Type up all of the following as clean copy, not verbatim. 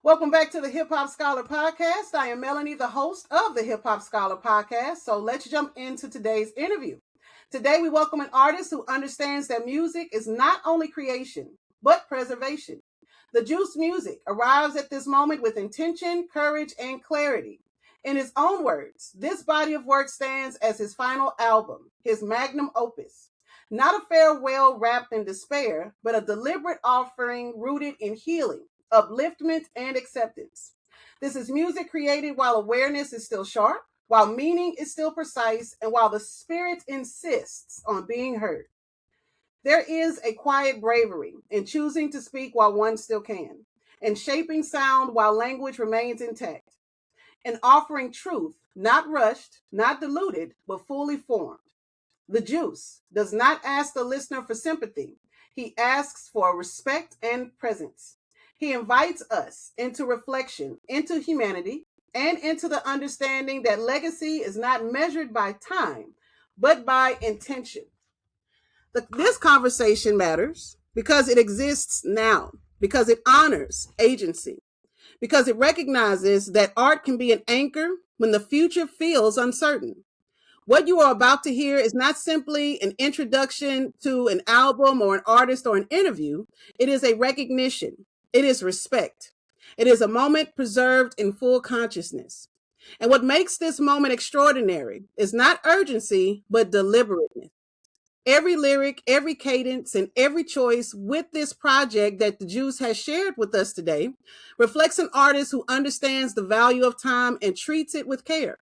Welcome back to the Hip Hop Scholar Podcast. I am Melanie, the host of the Hip Hop Scholar Podcast. So let's jump into today's interview. Today, we welcome an artist who understands that music is not only creation, but preservation. The Juse music arrives at this moment with intention, courage, and clarity. In his own words, this body of work stands as his final album, his magnum opus. Not a farewell wrapped in despair, but a deliberate offering rooted in healing, upliftment, and acceptance. This is music created while awareness is still sharp, while meaning is still precise, and while the spirit insists on being heard. There is a quiet bravery in choosing to speak while one still can, in shaping sound while language remains intact, in offering truth, not rushed, not diluted, but fully formed. The Juice does not ask the listener for sympathy. He asks for respect and presence. He invites us into reflection, into humanity, and into the understanding that legacy is not measured by time, but by intention. This conversation matters because it exists now, because it honors agency, because it recognizes that art can be an anchor when the future feels uncertain. What you are about to hear is not simply an introduction to an album or an artist or an interview. It is a recognition. It is respect. It is a moment preserved in full consciousness. And what makes this moment extraordinary is not urgency, but deliberateness. Every lyric, every cadence, and every choice with this project that the Juice has shared with us today reflects an artist who understands the value of time and treats it with care.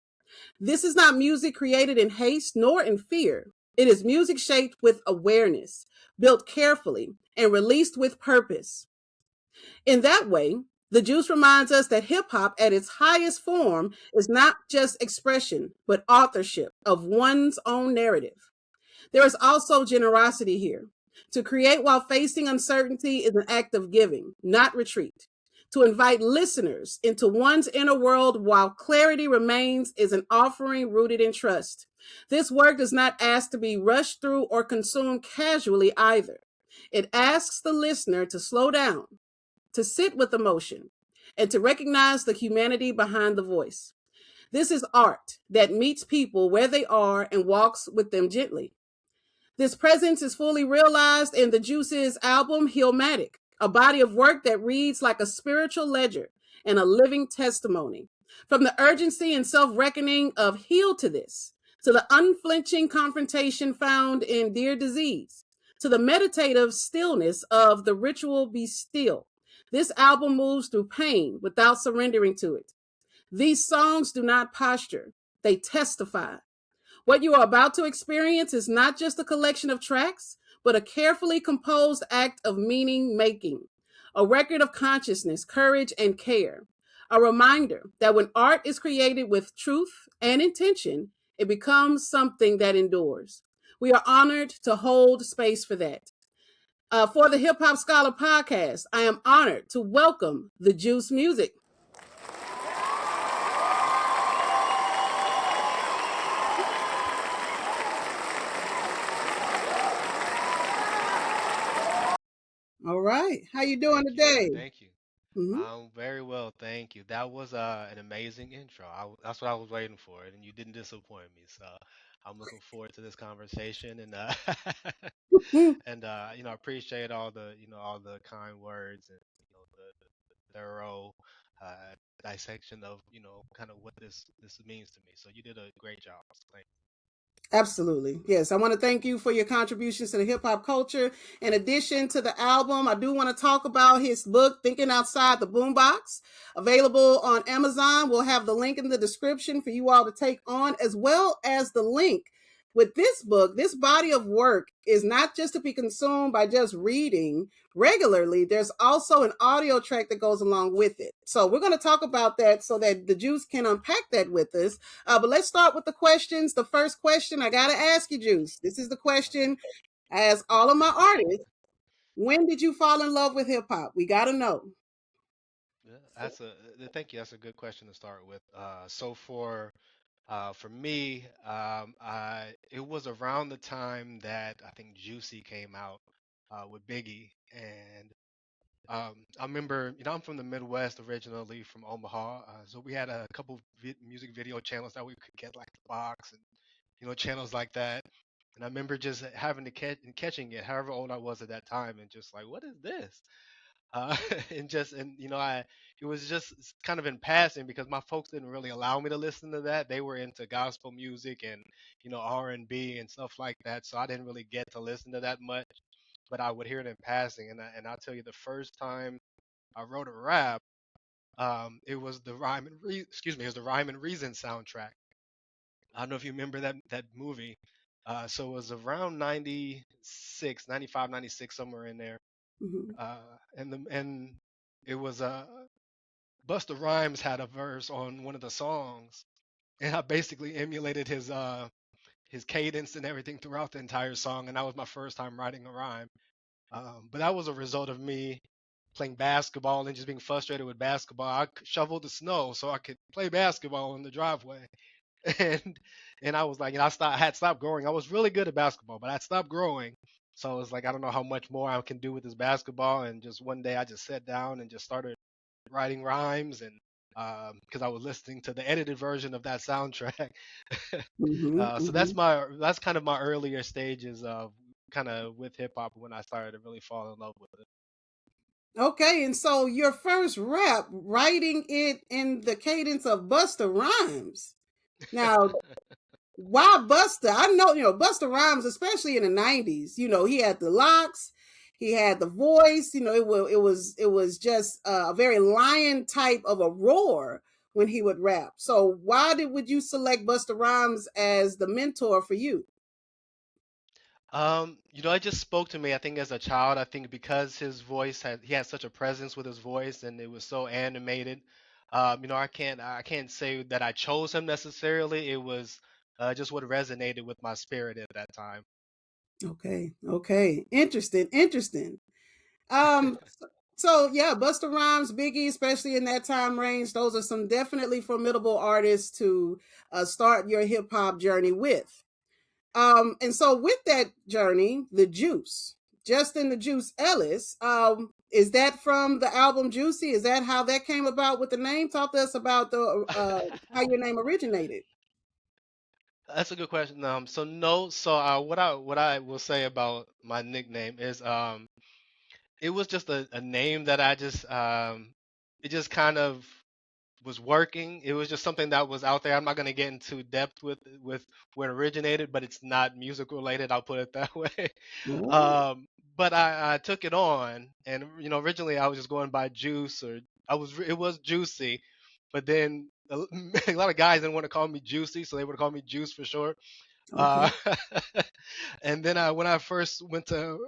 This is not music created in haste nor in fear. It is music shaped with awareness, built carefully, and released with purpose. In that way, the Juice reminds us that hip hop at its highest form is not just expression, but authorship of one's own narrative. There is also generosity here. To create while facing uncertainty is an act of giving, not retreat. To invite listeners into one's inner world while clarity remains is an offering rooted in trust. This work does not ask to be rushed through or consumed casually either. It asks the listener to slow down, to sit with emotion, and to recognize the humanity behind the voice. This is art that meets people where they are and walks with them gently. This presence is fully realized in the Juice's album, Healmatic, a body of work that reads like a spiritual ledger and a living testimony. From the urgency and self-reckoning of Heal to This, to the unflinching confrontation found in Dear Disease, to the meditative stillness of The Ritual Be Still, this album moves through pain without surrendering to it. These songs do not posture, they testify. What you are about to experience is not just a collection of tracks, but a carefully composed act of meaning making, a record of consciousness, courage, and care. A reminder that when art is created with truth and intention, it becomes something that endures. We are honored to hold space for that. For the Hip Hop Scholar podcast, I am honored to welcome the Juice Music. All right, how you doing Thank you. today? Thank you. Mm-hmm. I'm very well, thank you. That was an amazing intro. That's what I was waiting for, and you didn't disappoint me. So I'm looking forward to this conversation, and I appreciate all the kind words and the thorough uh, dissection of kind of what this means to me. So you did a great job. Thank Absolutely. Yes. I want to thank you for your contributions to the hip hop culture. In addition to the album, I do want to talk about his book, Thinking Outside the Boombox, available on Amazon. We'll have the link in the description for you all to take on, as well as the link with this book. This body of work is not just to be consumed by just reading regularly. There's also an audio track that goes along with it. So we're going to talk about that so that the Juice can unpack that with us. But let's start with the questions. The first question I got to ask you, Juice. This is the question I ask all of my artists. When did you fall in love with hip hop? We got to know. you. Yeah, thank you. That's a good question to start with. For me, it was around the time that I think Juicy came out with Biggie, and I remember, I'm from the Midwest originally, from Omaha. So we had a couple music video channels that we could get, like the box and channels like that. And I remember just having to catching it, however old I was at that time, and just like, what is this? Uh, and I it was just kind of in passing because my folks didn't really allow me to listen to that. They were into gospel music and R&B and stuff like that, so I didn't really get to listen to that much. But I would hear it in passing, and I'll tell you, the first time I wrote a rap, it was the it was the Rhyme and Reason soundtrack. I don't know if you remember that movie. So it was around 96, 95, 96, somewhere in there. Hmm. And it was Busta Rhymes had a verse on one of the songs, and I basically emulated his cadence and everything throughout the entire song, and that was my first time writing a rhyme. But that was a result of me playing basketball and just being frustrated with basketball. I shoveled the snow so I could play basketball in the driveway, and I was like, I had stopped growing. I was really good at basketball, but I had stopped growing. So I was like, I don't know how much more I can do with this basketball. And just one day, I just sat down and just started writing rhymes, and because I was listening to the edited version of that soundtrack. Hmm. So Hmm. that's kind of my earlier stages of kind of with hip hop when I started to really fall in love with it. Okay, and so your first rap, writing it in the cadence of Busta Rhymes. Now, why Busta? I know, Busta Rhymes, especially in the 90s, he had the locks, he had the voice, it was just a very lion type of a roar when he would rap. So why would you select Busta Rhymes as the mentor for you? It just spoke to me. I think as a child, I think because he had such a presence with his voice, and it was so animated. I can't say that I chose him necessarily. It was just what resonated with my spirit at that time. Okay, okay. Interesting, interesting. Um, so yeah, Busta Rhymes, Biggie, especially in that time range, those are some definitely formidable artists to start your hip hop journey with. And so with that journey, the Juice, Justin the Juice Ellis, is that from the album Juicy? Is that how that came about with the name? Talk to us about the how your name originated. That's a good question. So no, so what I will say about my nickname is it was just a name that I just it just kind of was working. It was just something that was out there. I'm not gonna get into depth with where it originated, but it's not music related. I'll put it that way. Oh, Um, but I took it on, and originally I was just going by Juice, or it was Juicy, but then a lot of guys didn't want to call me Juicy, so they would call me Juice for short. Uh, okay, and then when I first went to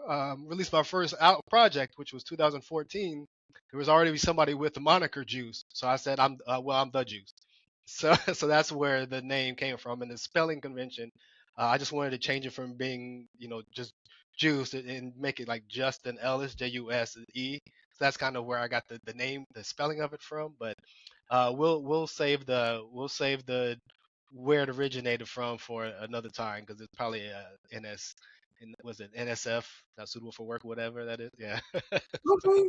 release my first out project, which was 2014, there was already somebody with the moniker Juice. So I said, I'm the Juice. So so that's where the name came from, and the spelling convention. I just wanted to change it from being, just Juice, and make it like Justin Ellis, Juse. So that's kind of where I got the name, the spelling of it from. But we'll save the where it originated from for another time, because it's probably was it NSF, not suitable for work, or whatever that is. Yeah. okay.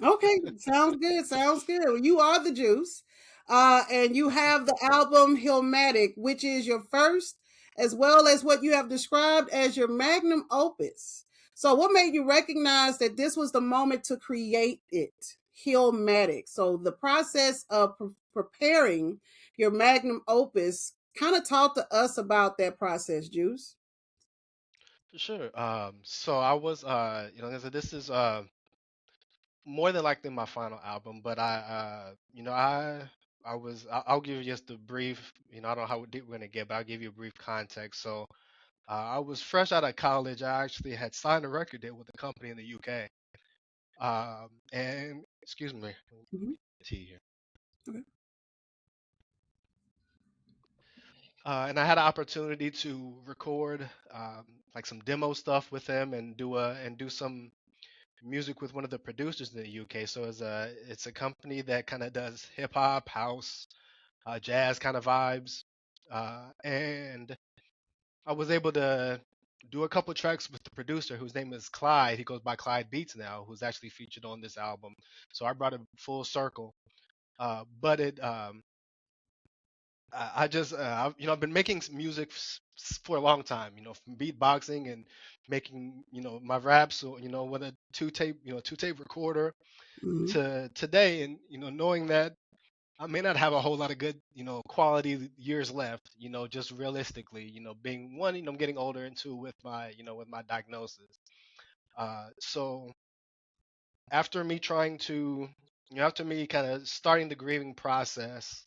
Okay, sounds good. Sounds good. Well, you are the Juice, and you have the album Healmatic, which is your first, as well as what you have described as your magnum opus. So, what made you recognize that this was the moment to create it? Healmatic. So, the process of preparing your magnum opus. Kind of talk to us about that process, Juice. For sure. So I was, like I said, this is more than likely my final album, but I'll give you just a brief, I don't know how deep we're gonna get, but I'll give you a brief context. So I was fresh out of college. I actually had signed a record deal with a company in the UK. And excuse me, Mm-hmm. tea here. Okay. And I had an opportunity to record like some demo stuff with them, and do some music with one of the producers in the UK. So it's a company that kind of does hip hop, house, jazz kind of vibes, and I was able to do a couple tracks with the producer whose name is Clyde. He goes by Clyde Beats now, who's actually featured on this album. So I brought it full circle. But it I just I've been making music for a long time. From beatboxing and making my raps. So with a two tape recorder Hmm. to today, and knowing that I may not have a whole lot of good, quality years left, just realistically, being one, I'm getting older, and two, with my diagnosis. So after me trying to, after me kind of starting the grieving process,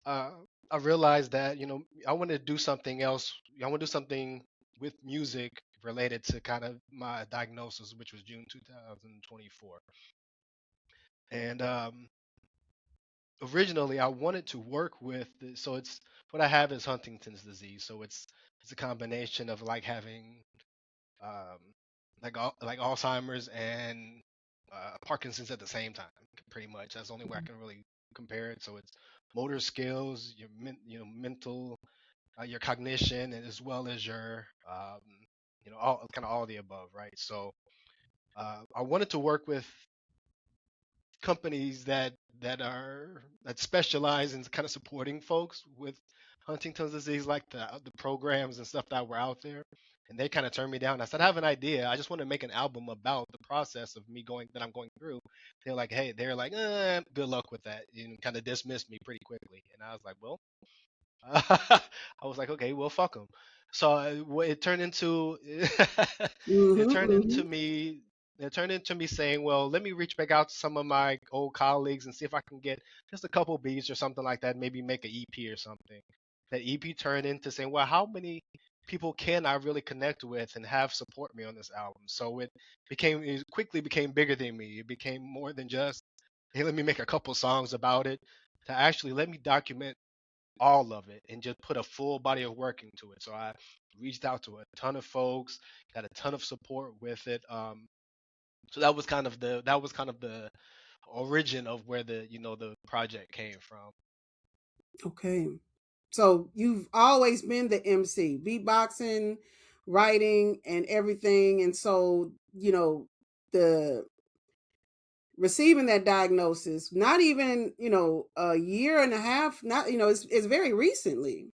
uh, I realized that, I want to do something else. I want to do something with music related to kind of my diagnosis, which was June 2024. And originally I wanted to work with so it's what I have is Huntington's disease. So it's a combination of like having um like Alzheimer's and Parkinson's at the same time, pretty much. That's the only way I can really compare it. So it's motor skills, your mental, your cognition, and as well as your all kind of all of the above, right? So I wanted to work with companies that specialize in kind of supporting folks with Huntington's disease, like the programs and stuff that were out there. And they kind of turned me down. I said, I have an idea. I just want to make an album about the process of me going that I'm going through. They're like, good luck with that, and kind of dismissed me pretty quickly. And I was like, well, I was like, okay, well, fuck them. So it turned into it Hmm. turned Hmm. into me it turned into me saying, well, let me reach back out to some of my old colleagues and see if I can get just a couple beats or something like that, maybe make an EP or something. That EP turned into saying, well, how many people can I really connect with and have support me on this album? So it quickly became bigger than me. It became more than just, hey, let me make a couple songs about it, to actually let me document all of it and just put a full body of work into it. So I reached out to a ton of folks, got a ton of support with it. So that was kind of the origin of where the project came from. Okay. So you've always been the MC, beatboxing, writing, and everything. And so, the receiving that diagnosis, not even, a year and a half, not, it's very recently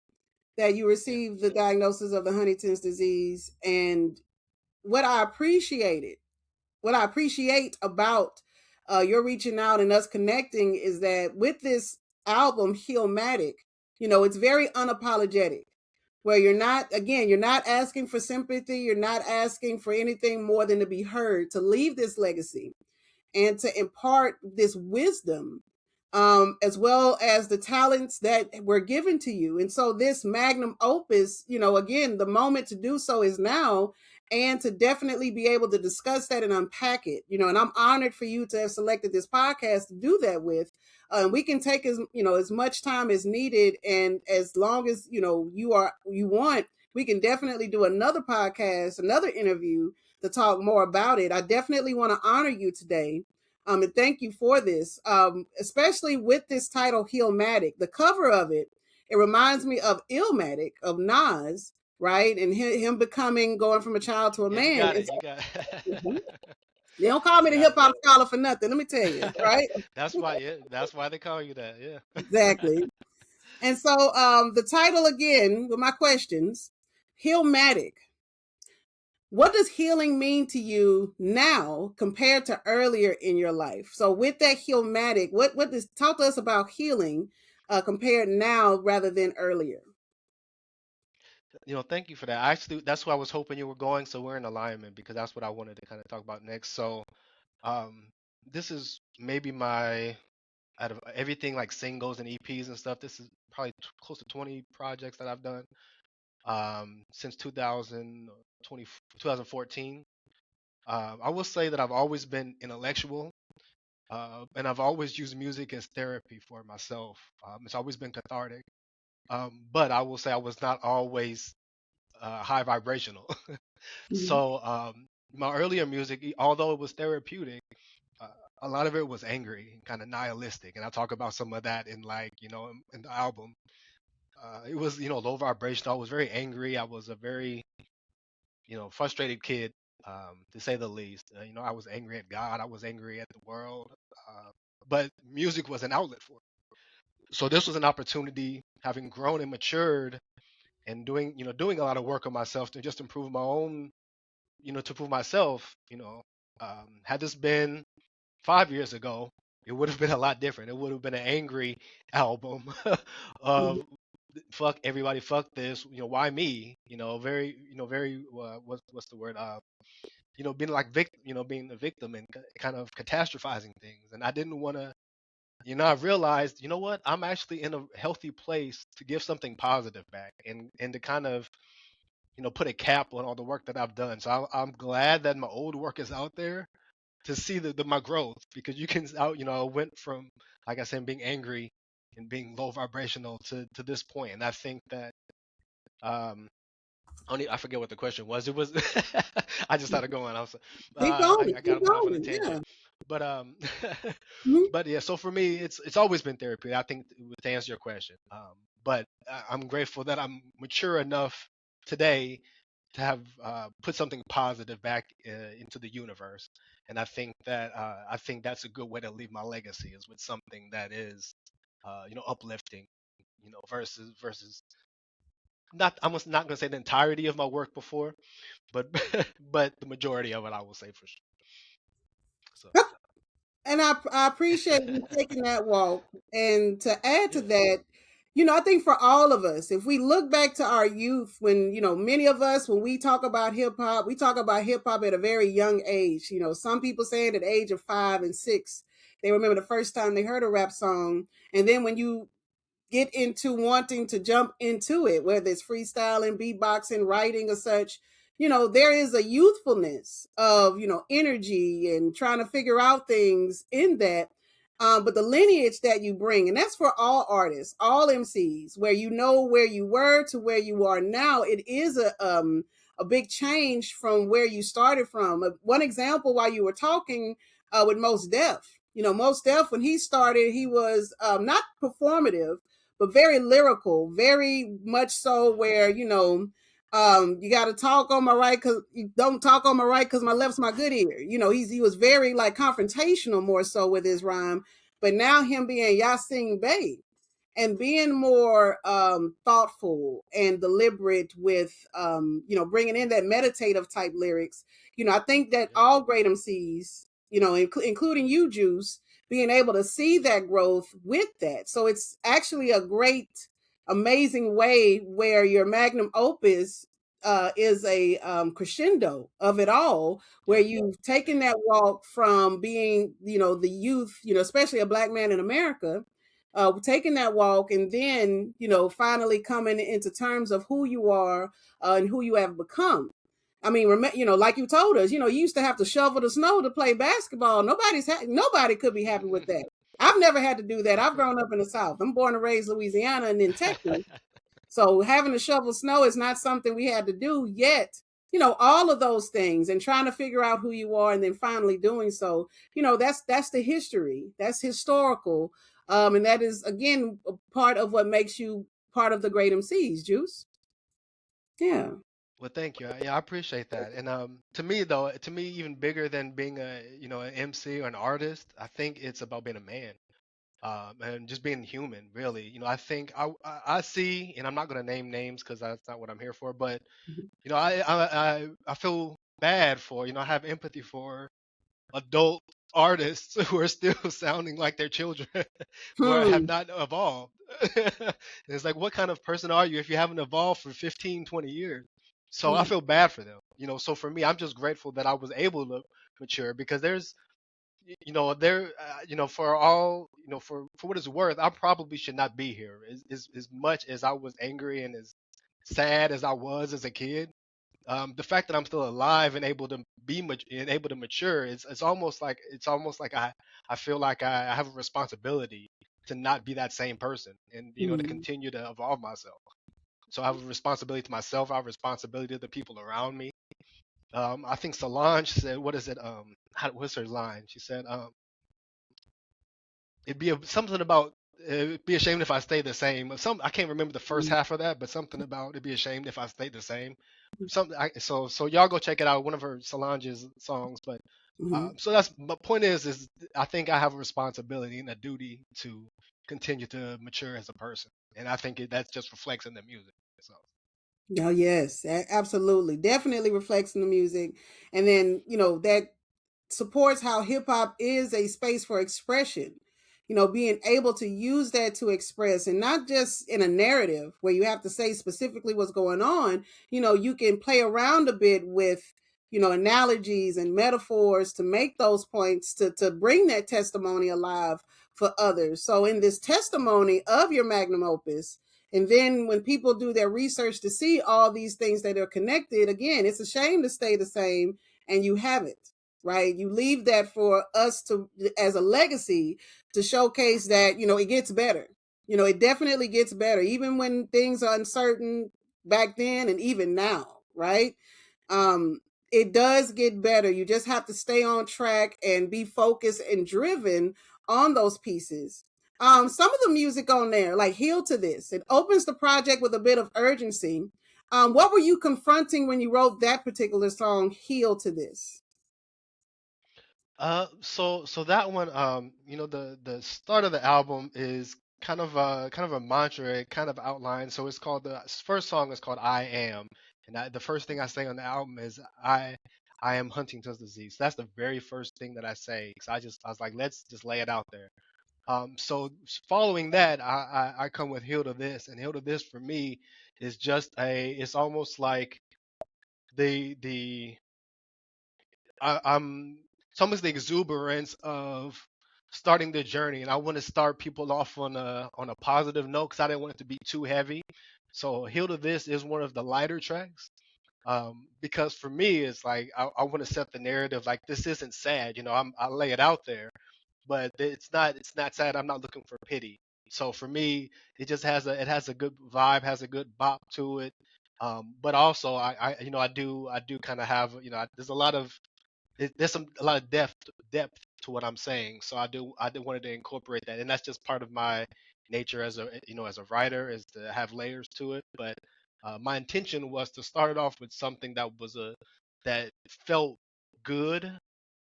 that you Yeah. received the diagnosis of the Huntington's disease. And what I appreciated what I appreciate about your reaching out and us connecting is that with this album, Healmatic, it's very unapologetic. Where you're not asking for sympathy, you're not asking for anything more than to be heard, to leave this legacy and to impart this wisdom, as well as the talents that were given to you. And so, this magnum opus, again, the moment to do so is now, and to definitely be able to discuss that and unpack it. And I'm honored for you to have selected this podcast to do that with. We can take as much time as needed, and as long as you want, we can definitely do another podcast, another interview to talk more about it. I definitely want to honor you today, and thank you for this, especially with this title, Healmatic. The cover of it, it reminds me of Illmatic of Nas, right? And him becoming, going from a child to a Yeah, you man. got it. It's, You got mhm. it. They don't call me the Yeah. hip hop scholar for nothing. Let me tell you, right? That's why. Yeah, that's why they call you that. Yeah. Exactly. And so, the title again with my questions, Healmatic. What does healing mean to you now compared to earlier in your life? So with that Healmatic, what does, talk to us about healing, compared now rather than earlier? Thank you for that. Actually, that's where I was hoping you were going. So we're in alignment because that's what I wanted to kind of talk about next. So, um, this is maybe my out of everything like singles and EPs and stuff. This is probably close to 20 projects that I've done since 2020, 2014. I will say that I've always been intellectual, and I've always used music as therapy for myself. It's always been cathartic. But I will say I was not always high vibrational. Mhm. So my earlier music, although it was therapeutic, uh, a lot of it was angry and kind of nihilistic, and I talk about some of that in in the album. It was low vibrational. I was very angry. I was a very frustrated kid, to say the least. I was angry at God. I was angry at the world. But music was an outlet for it. So this was an opportunity, having grown and matured, and doing a lot of work on myself to just improve my own, to prove myself. Had this been 5 years ago, it would have been a lot different. It would have been an angry album Mhm. of fuck everybody, fuck this, why me? Very, very what's the word? Being like being the victim and kind of catastrophizing things. And I didn't want to. I realized, what? I'm actually in a healthy place to give something positive back, and to kind of put a cap on all the work that I've done. So I'm glad that my old work is out there to see my growth, because you can I went from, like I said, being angry and being low vibrational to this point. And I think that um I forget what the question was. It was I just started going. Keep going, I keep kind of went off on a going. tangent, Yeah. but Mhm. but yeah. So for me, it's always been therapy. I think, to answer your question, but I'm grateful that I'm mature enough today to have put something positive back into the universe. And I think that's a good way to leave my legacy, is with something that is uplifting, versus not, I'm not going to say the entirety of my work before, but but the majority of it, I will say, for sure. So And I appreciate you taking that walk. And to add to yeah, that, I think for all of us, if we look back to our youth, when, many of us, when we talk about hip hop, we talk about hip hop at a very young age. Some people say at the age of 5 and 6, they remember the first time they heard a rap song. And then when you get into wanting to jump into it, whether it's freestyling, beatboxing, writing, or such. There is a youthfulness of, energy and trying to figure out things in that. But the lineage that you bring, and that's for all artists, all MCs, where where you were to where you are now, it is a big change from where you started from. One example while you were talking with Most Def, Most Def, when he started, he was not performative, but very lyrical, very much so where, you got to talk on my right because you don't talk on my right because my left's my good ear. He was very like confrontational more so with his rhyme. But now him being Yasin Bey and being more thoughtful and deliberate with, bringing in that meditative type lyrics. I think that yeah, all great MCs, including you, Juice, being able to see that growth with that. So it's actually a great, amazing way where your magnum opus is a crescendo of it all, where yeah, you've taken that walk from being, the youth, especially a Black man in America, taking that walk, and then, finally coming into terms of who you are and who you have become. I mean, like you told us, you used to have to shovel the snow to play basketball. Nobody could be happy with that. I've never had to do that. I've grown up in the South. I'm born and raised Louisiana and in Texas. So having to shovel snow is not something we had to do yet. All of those things and trying to figure out who you are and then finally doing so. That's the history. That's historical. And that is again a part of what makes you part of the great MCs, Juice. Yeah. Well, thank you. Yeah, I appreciate that. And to me, though, to me, even bigger than being an MC or an artist, I think it's about being a man, and just being human, really. I think I see, and I'm not going to name names because that's not what I'm here for, but I feel bad for, I have empathy for adult artists who are still sounding like their children, who have Hmm. not evolved. And it's like, what kind of person are you if you haven't evolved for 15, 20 years? So I Hmm. feel bad for them. So for me, I'm just grateful that I was able to mature, because there's, for all, for what it's worth, I probably should not be here. As much as I was angry and as sad as I was as a kid, the fact that I'm still alive and able to and able to mature, it's almost like I feel like I have a responsibility to not be that same person, and to Hmm. continue to evolve myself. So I have a responsibility to myself. I have a responsibility to the people around me. I think Solange said, "What is it? What's her line?" She said, "It'd be something about it'd be ashamed if I stayed the same. Some I can't remember the first Mhm. half of that, but something about it'd be ashamed if I stayed the same. Something. So y'all go check it out. One of her Solange's songs, but Mhm. so that's my point is I think I have a responsibility and a duty to continue to mature as a person, and I think that just reflects in the music. So. Oh yes, absolutely, definitely reflects in the music, and then that supports how hip hop is a space for expression. Being able to use that to express, and not just in a narrative where you have to say specifically what's going on. You can play around a bit with analogies and metaphors to make those points to bring that testimony alive for others. So in this testimony of your magnum opus, and then when people do their research to see all these things that are connected, again, it's a shame to stay the same and you haven't, right? You leave that for us to, as a legacy, to showcase that, it gets better. It definitely gets better, even when things are uncertain back then and even now, right? Um, it does get better. You just have to stay on track and be focused and driven on those pieces. Some of the music on there, like Heal to This, it opens the project with a bit of urgency. What were you confronting when you wrote that particular song, Heal to This? So that one, the start of the album is kind of a mantra. It kind of outlines. So it's called the first song is called "I Am," and the first thing I say on the album is I am Huntington's disease. That's the very first thing that I say. Cause I was like, let's just lay it out there. So following that, I come with "Heal to This," and "Heal to This" for me is just it's almost like the I'm it's almost the exuberance of starting the journey, and I want to start people off on a positive note because I didn't want it to be too heavy. So "Heal to This" is one of the lighter tracks, because for me it's like I want to set the narrative like this isn't sad, I lay it out there, but it's not sad. I'm not looking for pity. So for me, it has a good vibe, has a good bop to it. But also I do kind of have there's a lot of there's a lot of depth to what I'm saying. So I do wanted to incorporate that, and that's just part of my nature as a writer is to have layers to it. But my intention was to start it off with something that felt good,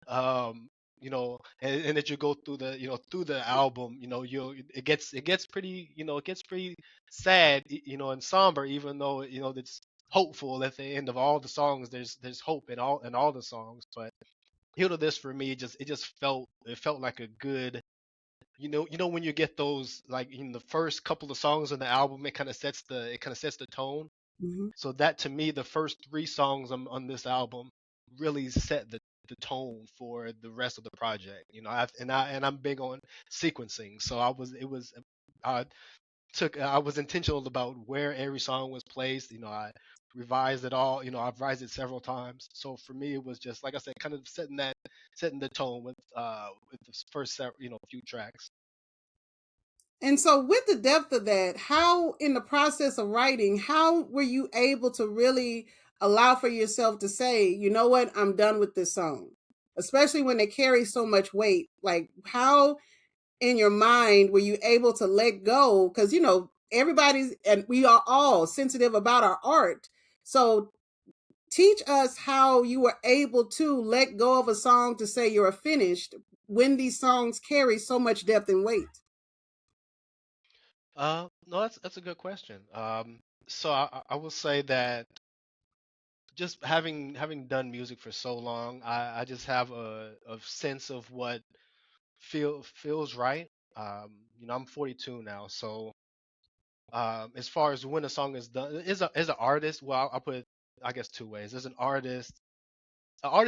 and that you go through the album, it gets pretty sad, and somber, even though it's hopeful at the end of all the songs. There's hope in all the songs, but Heal to This for me, it felt like a good, when you get those like in the first couple of songs on the album, it kind of sets the tone. Mm-hmm. So that to me, the first three songs on this album really set the tone for the rest of the project. I'm big on sequencing, so I I was intentional about where every song was placed. I revised it all. I've revised it several times. So for me, it was just like I said, kind of setting the tone with the first few tracks. And so, with the depth of that, how in the process of writing, how were you able to really allow for yourself to say, you know what, I'm done with this song? Especially when it carries so much weight. Like, how in your mind were you able to let go? Because, everybody's, and we are all sensitive about our art. So, teach us how you were able to let go of a song to say you're finished when these songs carry so much depth and weight. No, that's a good question. So I will say that just having done music for so long, I just have a sense of what feels right. I'm 42 now, so as far as when a song is done, as an artist, well, I'll put it, I guess, two ways. As an artist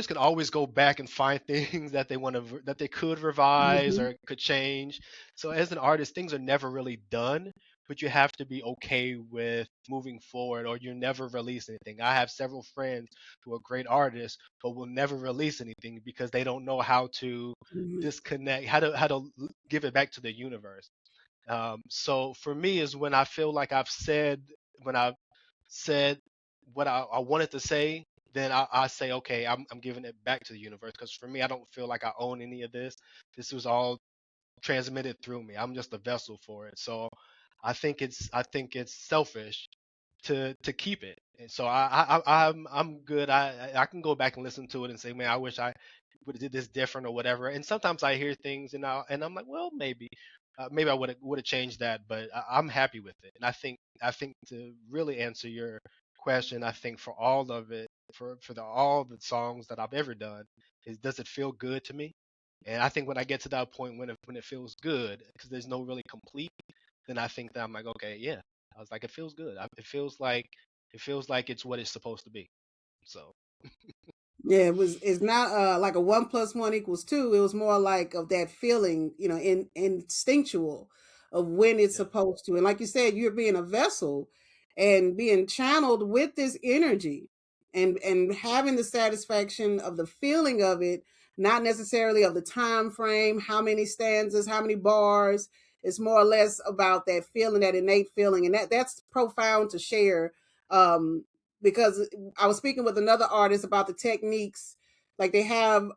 can always go back and find things that that they could revise Mm-hmm. or could change. So as an artist, things are never really done, but you have to be okay with moving forward, or you never release anything. I have several friends who are great artists, but will never release anything because they don't know how to Mm-hmm. disconnect, how to give it back to the universe. So for me is when I feel like I've said what I wanted to say, then I say, okay, I'm giving it back to the universe. Because for me, I don't feel like I own any of this. This was all transmitted through me. I'm just a vessel for it. So I think it's selfish to keep it. And so I'm good. I can go back and listen to it and say, man, I wish I would have did this different or whatever. And sometimes I hear things and I'm like, well, maybe I would have changed that, but I'm happy with it. And I think to really answer your question, I think for all of it, for all the songs that I've ever done, is does it feel good to me? And I think when I get to that point when it feels good, because there's no really complete, then I think that I'm like, okay, yeah. I was like, it feels good. It feels like it's what it's supposed to be. So Yeah, it's not like a 1 + 1 = 2. It was more like of that feeling, instinctual of when it's yeah, supposed to. And like you said, you're being a vessel and being channeled with this energy and having the satisfaction of the feeling of it, not necessarily of the time frame, how many stanzas, how many bars. It's more or less about that feeling, that innate feeling. And that's profound to share. Because I was speaking with another artist about the techniques. Like they have,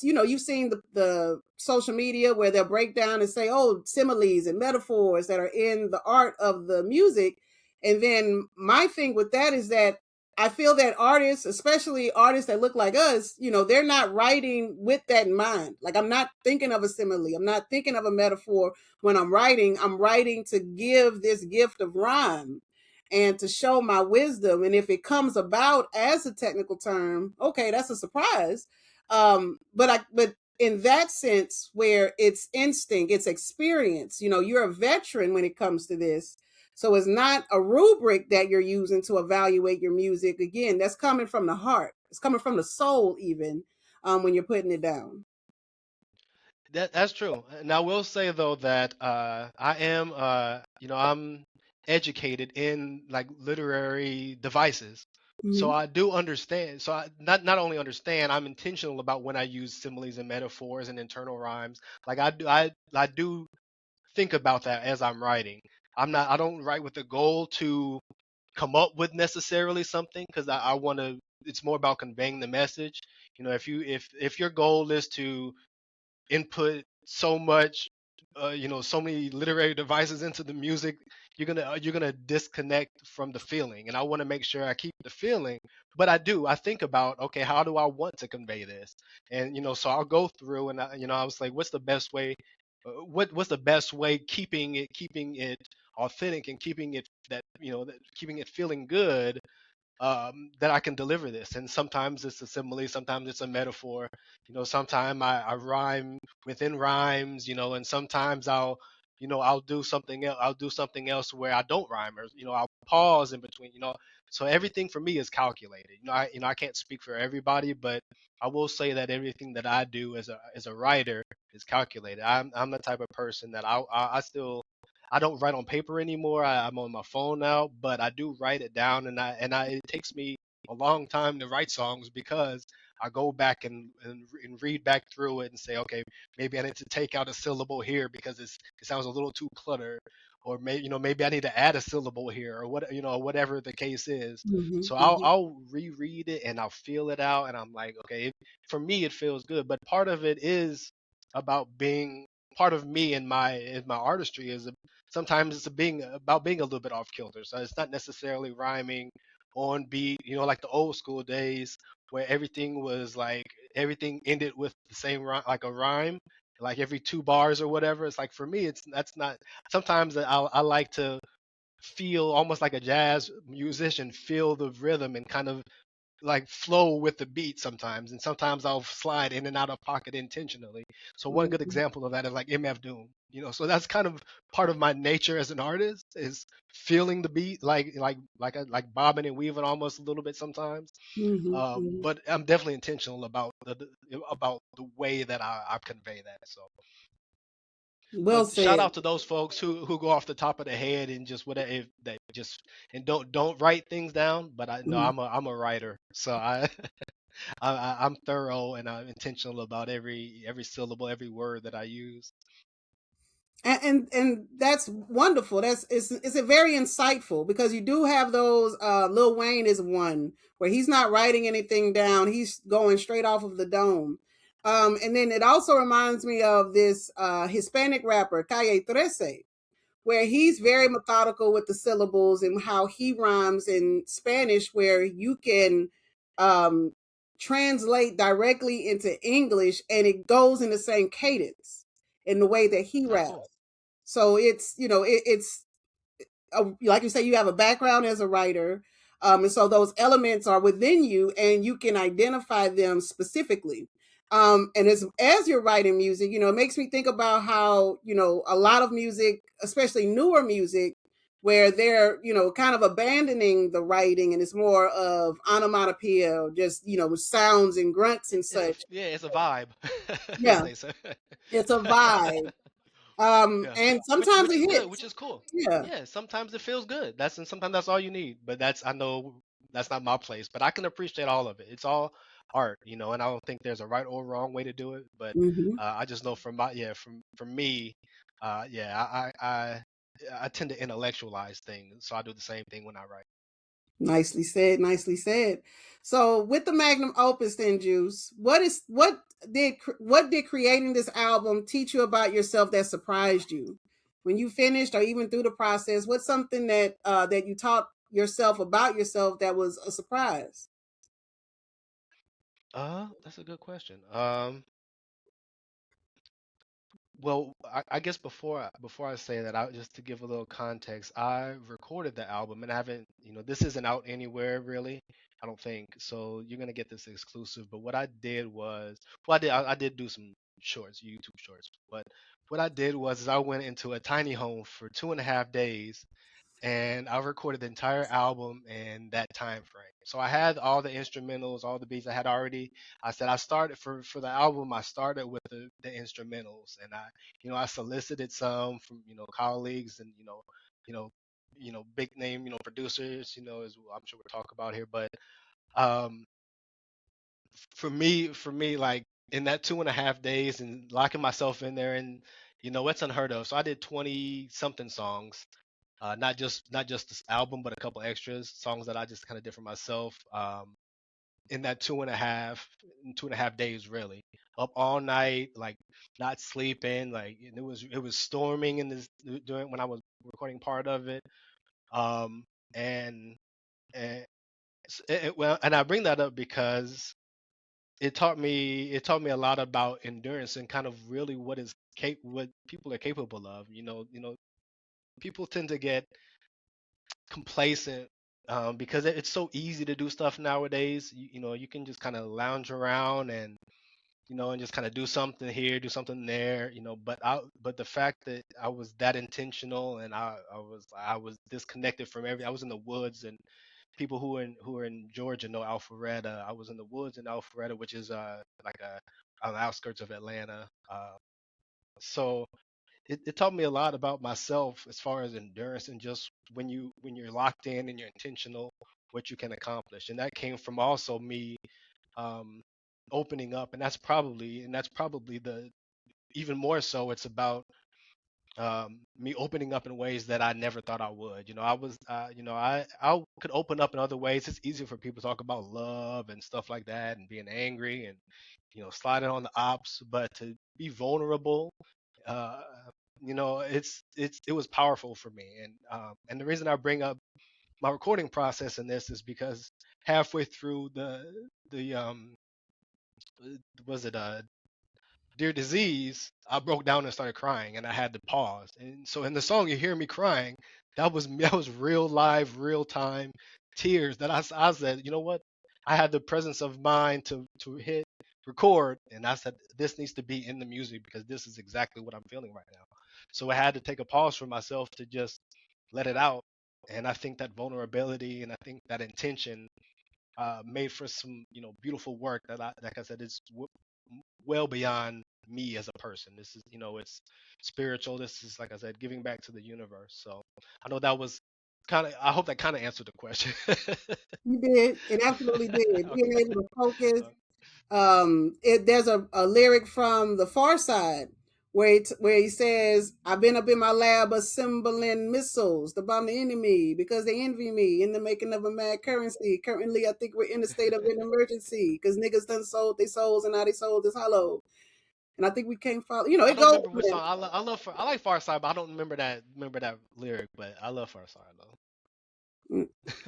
you've seen the social media where they'll break down and say, oh, similes and metaphors that are in the art of the music. And then my thing with that is that I feel that artists, especially artists that look like us, they're not writing with that in mind. Like I'm not thinking of a simile. I'm not thinking of a metaphor when I'm writing. I'm writing to give this gift of rhyme and to show my wisdom. And if it comes about as a technical term, okay, that's a surprise. But in that sense, where it's instinct, it's experience, you're a veteran when it comes to this. So it's not a rubric that you're using to evaluate your music. Again, that's coming from the heart. It's coming from the soul, even when you're putting it down. that's true. And I will say though that I am I'm educated in like literary devices. So Mm-hmm. I do understand. So I not only understand, I'm intentional about when I use similes and metaphors and internal rhymes. Like I do think about that as I'm writing. I don't write with the goal to come up with necessarily something because I want to. It's more about conveying the message. If your goal is to input so much, so many literary devices into the music, you're gonna disconnect from the feeling. And I want to make sure I keep the feeling, but I think about, okay, how do I want to convey this? And so I'll go through and I was like, what's the best way? What's the best way keeping it authentic and keeping it feeling good, that I can deliver this. And sometimes it's a simile, sometimes it's a metaphor. Sometimes I rhyme within rhymes. And sometimes I'll do something else. I'll do something else where I don't rhyme, or I'll pause in between. So everything for me is calculated. I can't speak for everybody, but I will say that everything that I do as a writer is calculated. I'm the type of person that I still I don't write on paper anymore. I'm on my phone now, but I do write it down, and it takes me a long time to write songs because I go back and read back through it and say, okay, maybe I need to take out a syllable here because it sounds a little too cluttered, or maybe I need to add a syllable here, or whatever the case is. Mm-hmm. So I'll Mm-hmm. I'll reread it and I'll feel it out, and I'm like, okay, for me it feels good, but part of it is about being part of me and my artistry is sometimes it's about being a little bit off kilter. So it's not necessarily rhyming on beat, like the old school days where everything ended with the same rhyme, like a rhyme, like every 2 bars or whatever. It's like for me, that's not. Sometimes I like to feel almost like a jazz musician, feel the rhythm and kind of like flow with the beat sometimes, and sometimes I'll slide in and out of pocket intentionally. So one good Mm-hmm. example of that is like MF Doom. So that's kind of part of my nature as an artist is feeling the beat, like bobbing and weaving almost a little bit sometimes. Mm-hmm. But I'm definitely intentional about the way that I convey that. So, Well but shout said. out to those folks who go off the top of the head and just whatever if they just and don't write things down. But I know Mm-hmm. I'm a writer, so I'm thorough and I'm intentional about every syllable, every word that I use. And that's wonderful. It's a very insightful because you do have those. Lil Wayne is one where he's not writing anything down. He's going straight off of the dome. And then it also reminds me of this Hispanic rapper, Calle 13, where he's very Mm, methodical with the syllables and how he rhymes in Spanish, where you can um, translate directly into English and it goes in the same cadence in the way that he oh, raps. cool. So it's, it's like you say, you have a background as a writer. And so those elements are within you and you can identify them specifically. And as you're writing music, it makes me think about how, a lot of music, especially newer music, where they're, kind of abandoning the writing and it's more of onomatopoeia, just, sounds and grunts and such. It's a vibe, as Yeah, they say. it's a vibe. Yeah, And which sometimes which is it good, hits. which is cool. Yeah. Yeah, sometimes it feels good. And sometimes that's all you need. But I know that's not my place. But I can appreciate all of it. It's all art, and I don't think there's a right or wrong way to do it. But Hmm. I just know from me, yeah, I tend to intellectualize things, so I do the same thing when I write. Nicely said, nicely said. So with the magnum opus then, Juice, what did creating this album teach you about yourself that surprised you? When you finished or even through the process, what's something that you taught yourself about yourself that was a surprise? That's a good question. Well, I guess before I say that, just to give a little context, I recorded the album and I haven't, this isn't out anywhere really. I don't think so. You're gonna get this exclusive. But what I did was, well, I did do some shorts, YouTube shorts. But what I did was, is I went into a tiny home for 2.5 days and I recorded the entire album in that time frame. So I had all the instrumentals, all the beats I had already. I said I started for the album. I started with the instrumentals, and I solicited some from colleagues and you know big name producers. As I'm sure we'll talk about here. But um, for me, like in that 2.5 days and locking myself in there, and it's unheard of. So I did 20 something songs, not just this album, but a couple extras, songs that I just kind of did for myself. In that 2.5 days, really, up all night, like not sleeping, like and it was storming in this during when I was recording part of it. Um, and and well, and I bring that up because it taught me a lot about endurance and kind of really what people are capable of. People tend to get complacent because it's so easy to do stuff nowadays. You can just kind of lounge around and just kind of do something here, do something there. But the fact that I was that intentional and I was disconnected from I was in the woods, and people who are in Georgia know Alpharetta. I was in the woods in Alpharetta, which is like on the outskirts of Atlanta. So it taught me a lot about myself as far as endurance and just when you're locked in and you're intentional, what you can accomplish. And that came from also me um, opening up, and that's probably the even more so. It's about me opening up in ways that I never thought I would. I could open up in other ways. It's easier for people to talk about love and stuff like that, and being angry and sliding on the ops, but to be vulnerable, uh, it was powerful for me. And the reason I bring up my recording process in this is because halfway through the was it Dear Disease, I broke down and started crying, and I had to pause. And so in the song, you hear me crying. That was real live, real time tears that I said, you know what? I had the presence of mind to hit record, and I said this needs to be in the music because this is exactly what I'm feeling right now. So I had to take a pause for myself to just let it out. And I think that vulnerability and I think that intention made for some beautiful work that like I said, is well beyond me as a person. This is it's spiritual. This is, like I said, giving back to the universe. So I know that was I hope that kind of answered the question. You did. It absolutely did. Being able Okay. to focus. Uh, There's a lyric from The Far Side where he says, "I've been up in my lab assembling missiles to bomb the enemy because they envy me in the making of a mad currency. Currently, I think we're in a state of an emergency because niggas done sold their souls and now they sold is hollow. And I think we can't follow. You know, I it don't goes. remember which song. I like Far Side, but I don't remember that lyric. But I love Far Side Mm, though.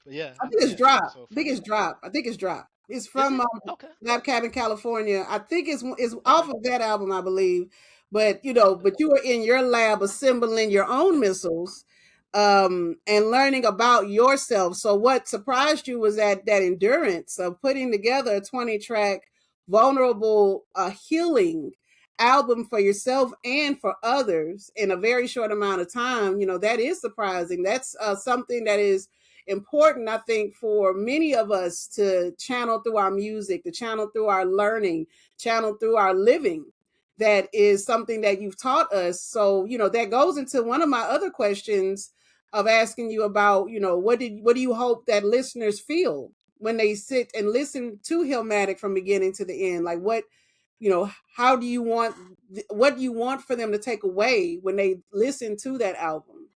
But yeah, I think it's yeah. Drop. So I think from it's Drop. I think it's Drop. It's is from it okay? Lab Cabin, California. I think it's Okay, off of that album, I believe. But but you were in your lab assembling your own missiles, and learning about yourself. So what surprised you was that endurance of putting together a 20-track vulnerable healing album for yourself and for others in a very short amount of time. That is surprising. That's something that is important, I think, for many of us to channel through our music, to channel through our learning, channel through our living. That is something that you've taught us. So, that goes into one of my other questions of asking you about, what do you hope that listeners feel when they sit and listen to Healmatic from beginning to the end? Like how do you want what do you want for them to take away when they listen to that album?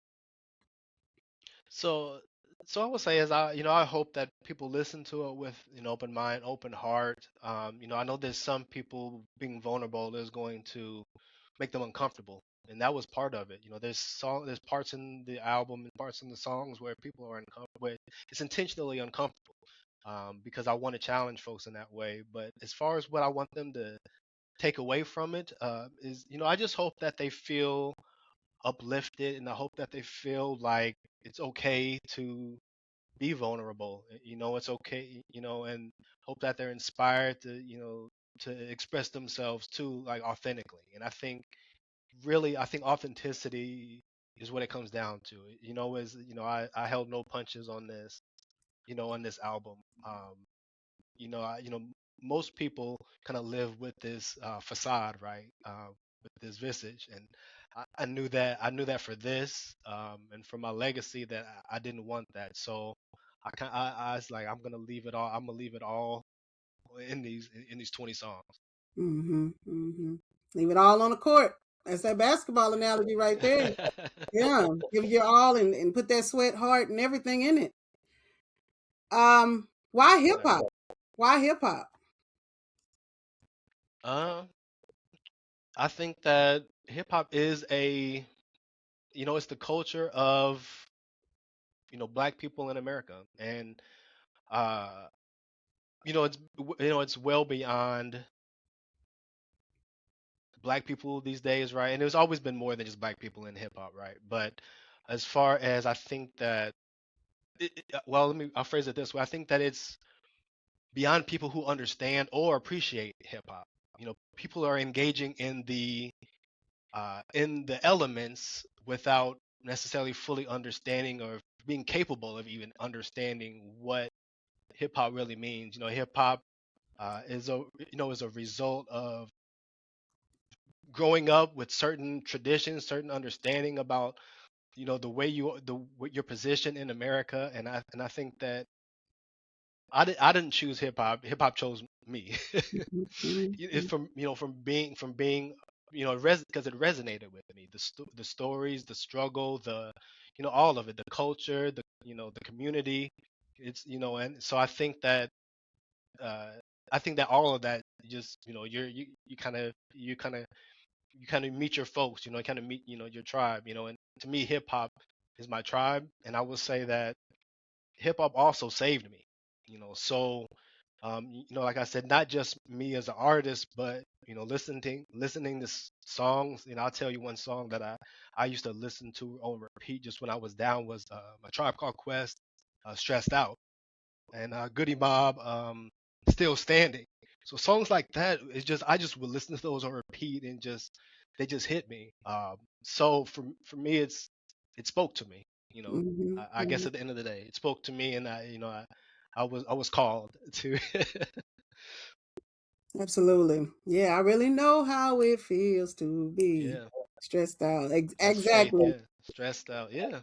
so I would say is I hope that people listen to it with open mind, open heart. I know there's some people being vulnerable is going to make them uncomfortable, and that was part of it. There's parts in the album and parts in the songs where people are uncomfortable. It's intentionally uncomfortable, because I want to challenge folks in that way. But as far as what I want them to take away from it, is I just hope that they feel uplifted, and I hope that they feel like it's okay to be vulnerable. It's okay, and hope that they're inspired to to express themselves too, like authentically. And I think authenticity is what it comes down to. Is I held no punches on this, on this album. Most people kind of live with this facade, right? With this visage, and I knew that for this, and for my legacy, that I didn't want that. So I was like, I'm gonna leave it all. I'm gonna leave it all in these 20 songs. Mm-hmm. Mm-hmm. Leave it all on the court. That's that basketball analogy right there. Yeah. Give it your all and put that sweat, heart, and everything in it. Why hip Exactly. hop? Why hip hop? Uh, I think that hip hop is it's the culture of black people in America, and uh, it's well beyond black people these days, right? And there's always been more than just black people in hip hop, right? But as far as I think that, well, I'll phrase it this way. I think that it's beyond people who understand or appreciate hip hop. People are engaging in the elements without necessarily fully understanding or being capable of even understanding what hip hop really means. Hip hop is a result of growing up with certain traditions, certain understanding about the way your position in America. And I think that I didn't choose hip hop. Hip hop chose me. It's Mm-hmm. from being because it resonated with me. The stories, the struggle, the all of it, the culture, the community. It's and so uh I think that all of that just you kind of meet your folks, kind of meet your tribe, and to me hip hop is my tribe. And I will say that hip hop also saved me, so like I said, not just me as an artist, but listening to songs. I'll tell you one song that I used to listen to on repeat just when I was down was a Tribe Called Quest, Stressed Out, and Goody Mob, Still Standing. So songs like that, it's just I just would listen to those on repeat, and they just hit me. So for me, it spoke to me. I guess Mm-hmm. at the end of the day, it spoke to me, and I was called to. Absolutely. Yeah, I really know how it feels to be Yeah, stressed out. that's faith. Exactly. Yeah, stressed out. Yeah, yeah.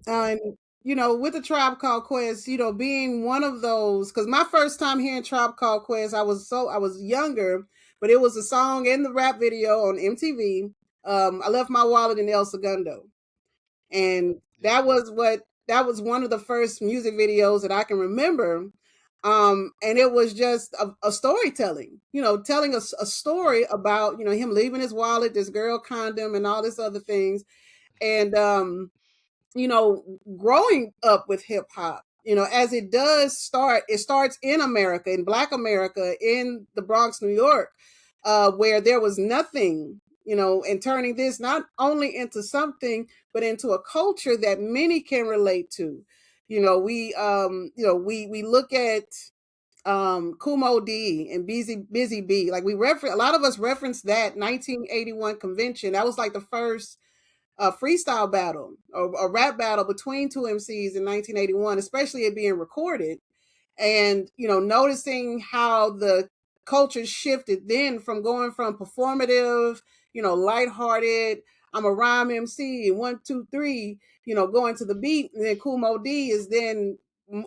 And with the Tribe Called Quest, being one of those, because my first time hearing Tribe Called Quest, I was younger, but it was a song in the rap video on MTV. I left my wallet in El Segundo, and Yes, ma'am. that was one of the first music videos that I can remember. And it was just a storytelling, telling us a Yeah. story about him leaving his wallet, this girl condom, and all this other things, and growing up with hip hop, as it starts in America, in Black America, in the Bronx, New York, where there was nothing, and turning this not only into something, but into a culture that many can relate to. We look at Kumo D and Busy B. Like we reference, a lot of us reference that 1981 convention. That was like the first a freestyle battle or a rap battle between two MCs in 1981, especially it being recorded. And, noticing how the culture shifted then from going from performative, lighthearted, I'm a rhyme MC, 1, 2, 3, going to the beat. And then Kumo D is then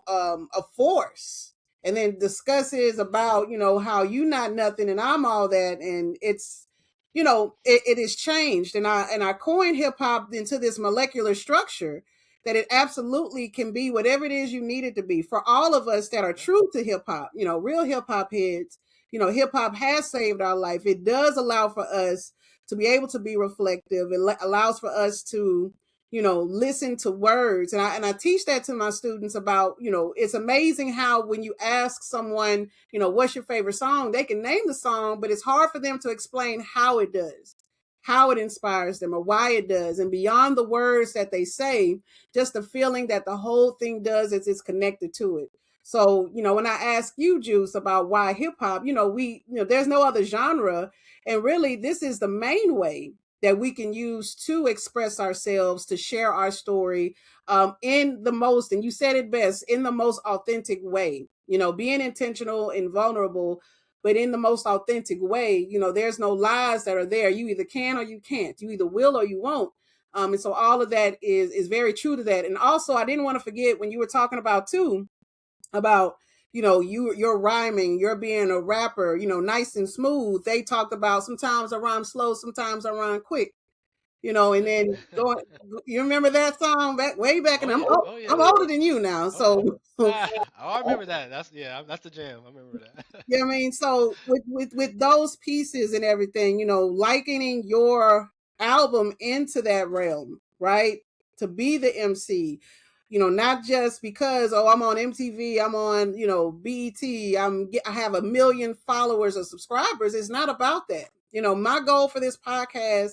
a force, and then discusses about, how you not nothing and I'm all that. And it's, it is changed. And I coined hip hop into this molecular structure that it absolutely can be whatever it is you need it to be. For all of us that are Yeah. true to hip hop, real hip hop heads, hip hop has saved our life. It does allow for us to be able to be reflective. It allows for us to, listen to words. And I teach that to my students about, it's amazing how when you ask someone, what's your favorite song, they can name the song, but it's hard for them to explain how it does, how it inspires them, or why it does. And beyond the words that they say, just the feeling that the whole thing does is it's connected to it. So, when I ask you, Juse, about why hip hop, there's no other genre. And really, this is the main way that we can use to express ourselves, to share our story in the most, and you said it best, in the most authentic way, being intentional and vulnerable, but in the most authentic way. There's no lies that are there. You either can or you can't. You either will or you won't. And so all of that is very true to that. And also, I didn't want to forget when you were talking about too about you're rhyming, you're being a rapper, nice and smooth. They talked about sometimes I rhyme slow, sometimes I rhyme quick, and Yeah. then going. You remember that song back way back, Oh and yeah. Oh I'm yeah. older than you now, Oh yeah. so Ah, oh, I remember that. That's yeah. That's the jam. I remember that. yeah, I mean, so with those pieces and everything, likening your album into that realm, right? To be the MC, not just because I'm on MTV, I'm on BET, I have a million followers or subscribers. It's not about that. My goal for this podcast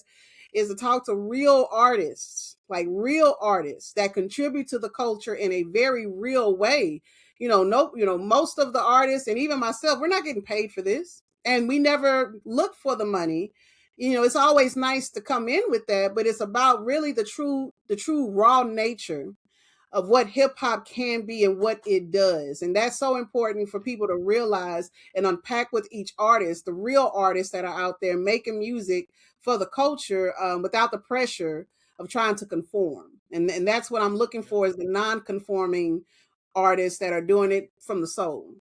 is to talk to real artists, like real artists that contribute to the culture in a very real way. No, most of the artists and even myself, we're not getting paid for this, and we never look for the money. It's always nice to come in with that, but it's about really the true raw nature of what hip hop can be and what it does. And that's so important for people to realize and unpack with each artist, the real artists that are out there making music for the culture, without the pressure of trying to conform. And that's what I'm looking Yeah. for, is the non-conforming artists that are doing it from the soul.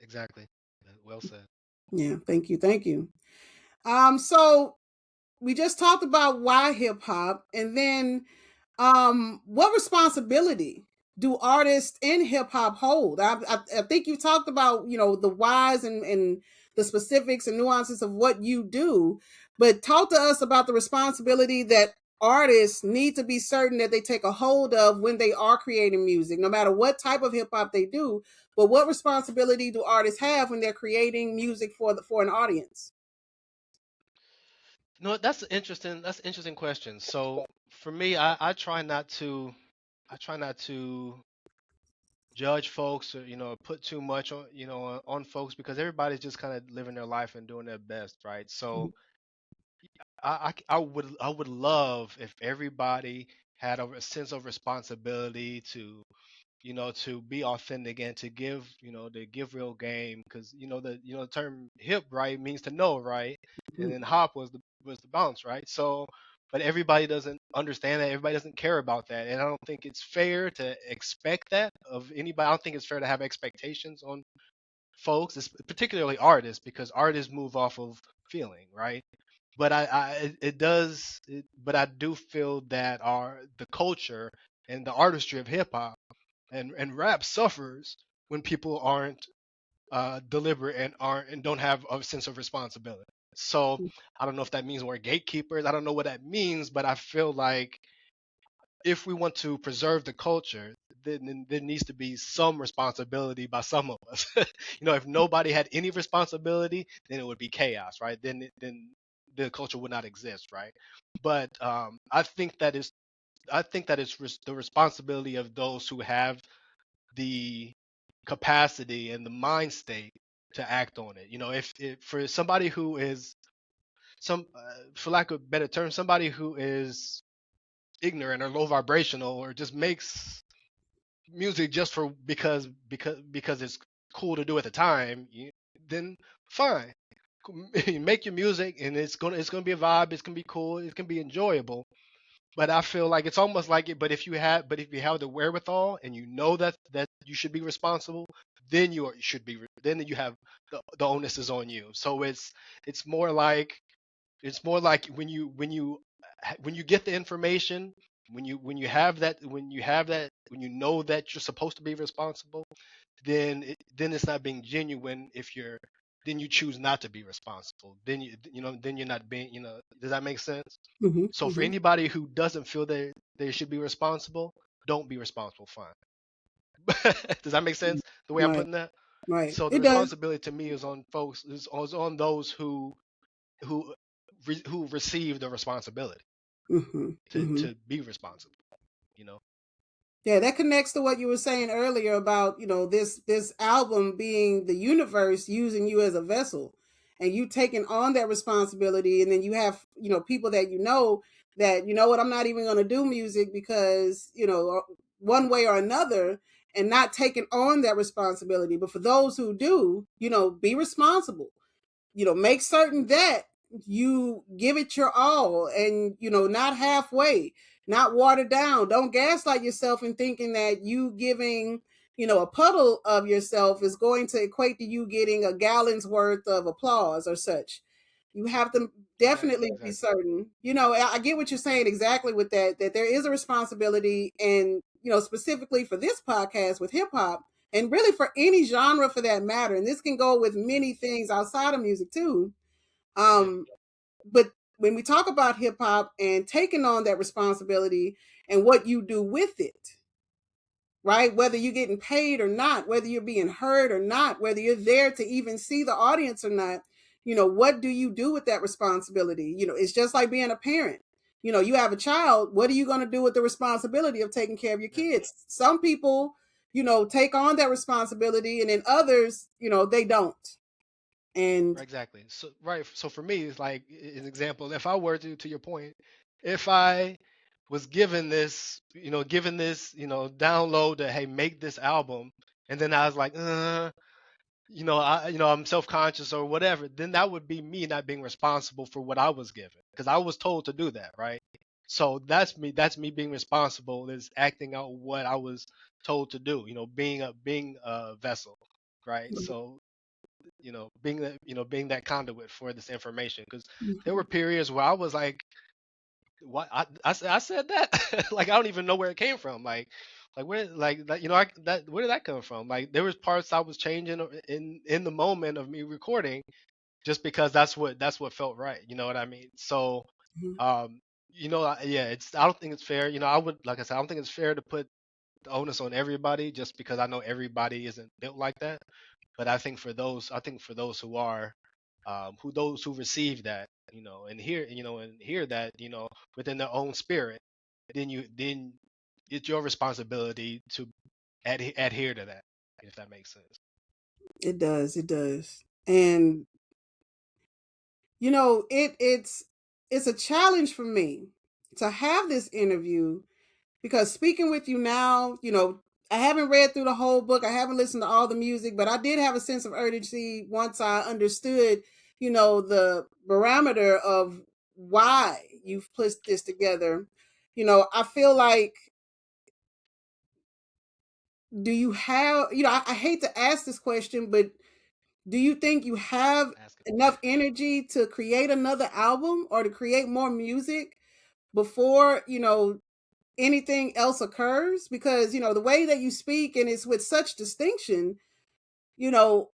Exactly. Well said. Yeah, thank you. Thank you. So we just talked about why hip hop, and then what responsibility do artists in hip hop hold? I think you talked about the whys and the specifics and nuances of what you do, but talk to us about the responsibility that artists need to be certain that they take a hold of when they are creating music, no matter what type of hip hop they do. But what responsibility do artists have when they're creating music for an audience? No, that's interesting. That's an interesting question. So for me, I try not to. I try not to judge folks or put too much on on folks because everybody's just kind of living their life and doing their best, right? So I would love if everybody had a sense of responsibility to to be authentic and to give real game because the term hip, right, means to know, right, and Mhm. then hop was the bounce, right. So, but everybody doesn't understand that. Everybody doesn't care about that, and I don't think it's fair to expect that of anybody. I don't think it's fair to have expectations on folks, particularly artists, because artists move off of feeling, right? But but I do feel that the culture and the artistry of hip hop and rap suffers when people aren't deliberate and don't have a sense of responsibility. So I don't know if that means we're gatekeepers. I don't know what that means, but I feel like if we want to preserve the culture, then there needs to be some responsibility by some of us. If nobody had any responsibility, then it would be chaos, right? Then the culture would not exist, right? But I think that it's the responsibility of those who have the capacity and the mind state to act on it. If for somebody who is for lack of a better term, somebody who is ignorant or low vibrational or just makes music just for because it's cool to do at the time, then fine. Make your music and it's gonna be a vibe. It's gonna be cool. It's gonna be enjoyable. But I feel like it's almost like it. But if you have the wherewithal and you know that you should be responsible, then you should be. Then you have the onus is on you. So it's more like it's more like when you get the information, when you know that you're supposed to be responsible, then it's not being genuine. If you're then you choose not to be responsible. Then you're not being. Does that make sense? Mm-hmm, So for mm-hmm. anybody who doesn't feel they should be responsible, don't be responsible. Fine. Does that make sense? The way I'm Right, putting that. right. So the It does. responsibility to me is on folks is on those who who receive the responsibility Mm-hmm, mm-hmm. to be responsible. You know. Yeah, that connects to what you were saying earlier about, this album being the universe using you as a vessel and you taking on that responsibility, and then you have, people that that what, I'm not even going to do music because, one way or another, and not taking on that responsibility. But for those who do, be responsible, make certain that you give it your all, and not halfway, not watered down. Don't gaslight yourself in thinking that you giving a puddle of yourself is going to equate to you getting a gallon's worth of applause or such. You have to Exactly. definitely be Exactly. certain. I get what you're saying exactly with that there is a responsibility, and specifically for this podcast with hip hop, and really for any genre for that matter. And this can go with Yeah. many things outside of music too. Yeah. Um, but when we talk about hip hop and taking on that responsibility and what you do with it, right? Whether you're getting paid or not, whether you're being heard or not, whether you're there to even see the audience or not, what do you do with that responsibility? It's just like being a parent. You have a child, what are you going to do with the responsibility of taking care of your Yeah. kids? Some people, take on that responsibility, and then others, they don't. And Exactly. So right. So for me, it's like an example. If I were to your point, if I was given this, download that hey, make this album, and then I was like, I'm self-conscious or whatever, then that would be me not being responsible for what I was given because I was told to do that, right? So that's me being responsible is acting out what I was told to do, being a vessel, right? So being that conduit for this information because there were periods where I was like, what I said that like I don't even know where it came from, like where like that that where did that come from? Like there was parts I was changing in the moment of me recording just because that's what felt right, you know what I mean? So um yeah, I don't think it's fair, I would, like I said, I don't think it's fair to put the onus on everybody just because I know everybody isn't built like that. But I think for those who are, those who receive that, and hear that, within their own spirit, then it's your responsibility to adhere to that, if that makes sense. it does, it does. And it's a challenge for me to have this interview, because speaking with you now, I haven't read through the whole book. I haven't listened to all the music, but I did have a sense of urgency once I understood, the barometer of why you've put this together. I feel like, do you have, I hate to ask this question, but do you think you have Asking the enough right question. energy to create another album or to create more music before, anything else occurs? Because, the way that you speak and it's with such distinction, you know,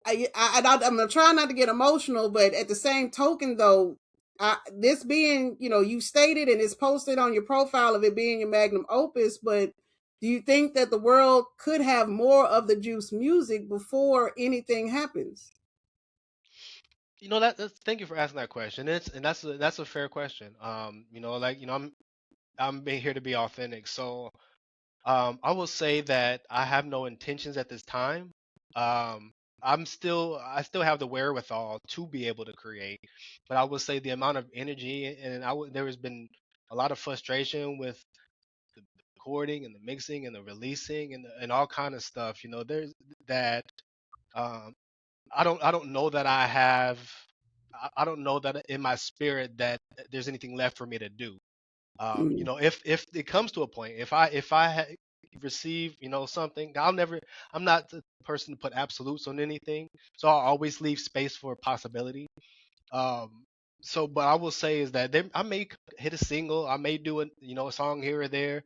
I'm trying not to get emotional, but at the same token, though, this being, you stated and it's posted on your profile of it being your magnum opus, but do you think that the world could have more of the Juice music before anything happens? Thank you for asking that question. That's a fair question. I'm being here to be authentic. So I will say that I have no intentions at this time. Um, I still have the wherewithal to be able to create, but I will say the amount of energy and there has been a lot of frustration with the recording and the mixing and the releasing and all kind of stuff. There's that. Um, I don't know that I have. I don't know that in my spirit that there's anything left for me to do. Mm, If it comes to a point, if I receive, something, I'm not the person to put absolutes on anything, so I'll always leave space for possibility. Um, but I will say is that I may hit a single, I may do a song here or there,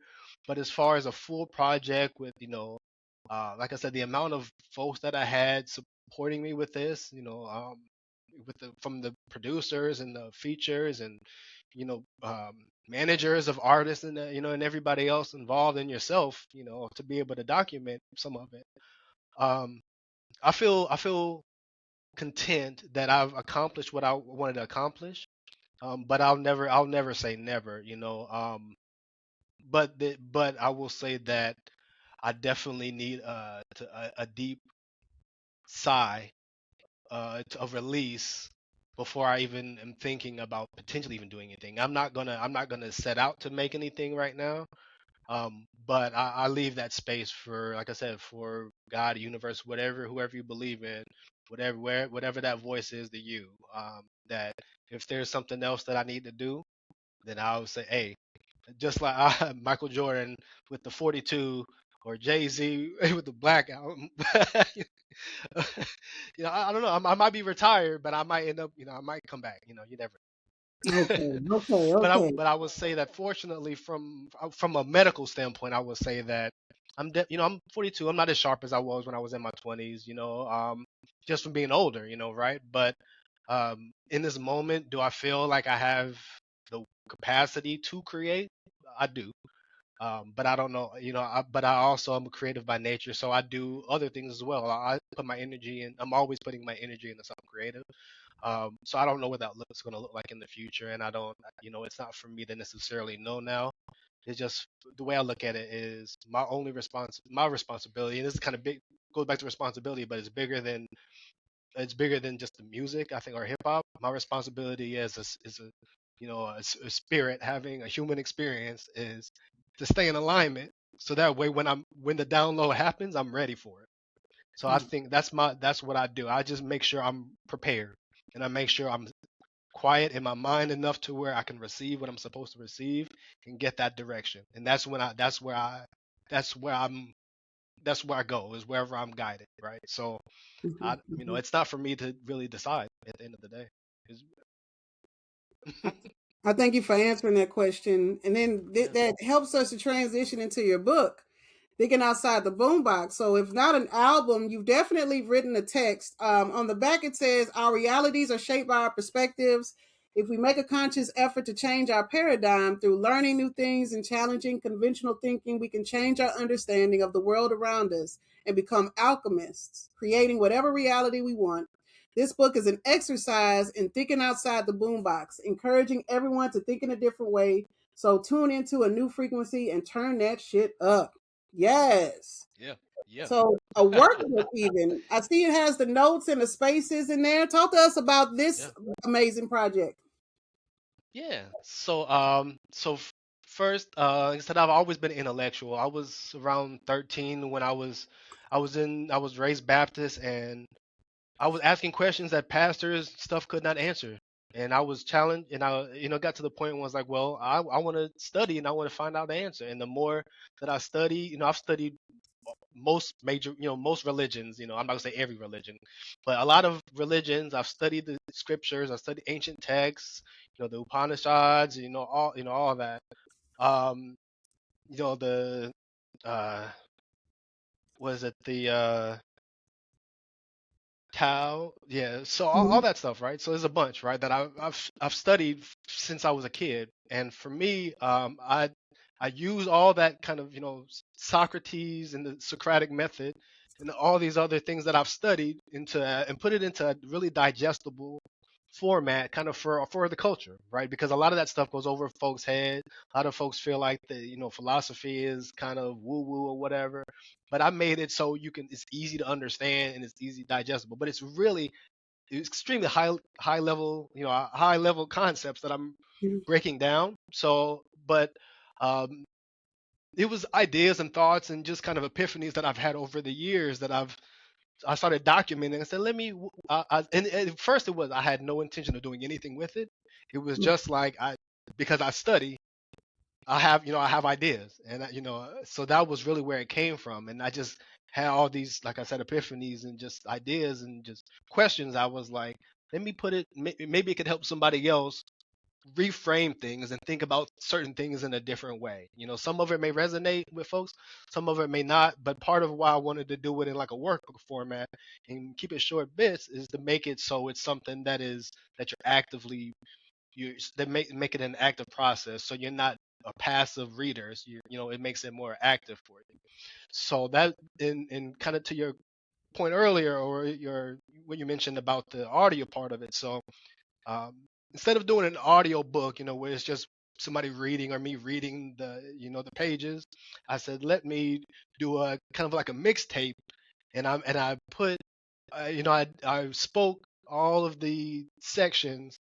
but as far as a full project with, like I said, the amount of folks that I had supporting me with this, from the producers and the features and, managers of artists and, and everybody else involved in yourself, to be able to document some of it. Um, I feel content that I've accomplished what I wanted to accomplish. But I'll never say never, but I will say that I definitely need a deep sigh of release before I even am thinking about potentially even doing anything. I'm not gonna set out to make anything right now. But I leave that space for, like I said, for God, universe, whoever you believe in, whatever that voice is to you. That if there's something else that I need to do, then I'll say, hey, just like Michael Jordan with the 42 or Jay-Z with the Black album. I don't know. I might be retired, but I might end up, I might come back. You never. okay, okay, but I okay. but I would say that fortunately from a medical standpoint, I would say that I'm 42. I'm not as sharp as I was when I was in my 20s. Just from being older. Right? But in this moment, do I feel like I have the capacity to create? I do. But I don't know, but I also am a creative by nature, so I do other things as well. I put my energy in. I'm always putting my energy into something creative. So I don't know what that looks going to look like in the future, and I don't, it's not for me to necessarily know now. It's just the way I look at it is my responsibility, and this is kind of big, goes back to responsibility, but it's bigger than just the music, I think, or hip hop. My responsibility as a spirit having a human experience is to stay in alignment, so that way when the download happens, I'm ready for it. So I Mm, think that's what I do. I just make sure I'm prepared, and I make sure I'm quiet in my mind enough to where I can receive what I'm supposed to receive and get that direction. And that's where I go, is wherever I'm guided, right? So mhm, mhm. it's not for me to really decide at the end of the day. It's- I, I thank you for answering that question. And then yeah, that helps us to transition into your book, Thinking Outside the Boombox. So, if not an album, you've definitely written a text. On the back, it says, our realities are shaped by our perspectives. If we make a conscious effort to change our paradigm through learning new things and challenging conventional thinking, we can change our understanding of the world around us and become alchemists, creating whatever reality we want. This book is an exercise in thinking outside the boombox, encouraging everyone to think in a different way. So tune into a new frequency and turn that shit up. Yes. yeah, yeah, So a workbook even. I see it has the notes and the spaces in there. Talk to us about this yeah, amazing project. yeah. First, like I said, I've always been intellectual. I was around 13 when I was raised Baptist, and I was asking questions that pastors stuff could not answer. And I was challenged, and I, got to the point where I was like, well, I want to study and I want to find out the answer. And the more that I study, I've studied most major, most religions, I'm not gonna say every religion, but a lot of religions. I've studied the scriptures, I studied ancient texts, the Upanishads, all of that. Um, the uh, was it the Tao, yeah. So all Mhm. that stuff, right? So there's a bunch, right, that I've studied since I was a kid, and for me, I use all that kind of Socrates and the Socratic method and all these other things that I've studied into and put it into a really digestible format, kind of for the culture, right? Because a lot of that stuff goes over folks' head. A lot of folks feel like the philosophy is kind of woo woo or whatever, but I made it so it's easy to understand and it's easy digestible. But it's extremely high level, high level concepts that I'm Mhm. breaking down. So, but um, it was ideas and thoughts and just kind of epiphanies that I've had over the years that I started documenting and said, let me. And at first it was I had no intention of doing anything with it. It was just like because I study. I have ideas, and so that was really where it came from, and I just had all these, like I said, epiphanies and just ideas and just questions. I was like, let me put it, maybe it could help somebody else reframe things and think about certain things in a different way. Some of it may resonate with folks, some of it may not, but part of why I wanted to do it in like a workbook format and keep it short bits is to make it so it's something that you're actively you that make it an active process, so you're not a passive reader. So it makes it more active for you. So that in kind of to your point earlier, or your when you mentioned about the audio part of it. So um, instead of doing an audio book, where it's just somebody reading or me reading the pages, I said let me do a kind of like a mixtape, and I put I spoke all of the sections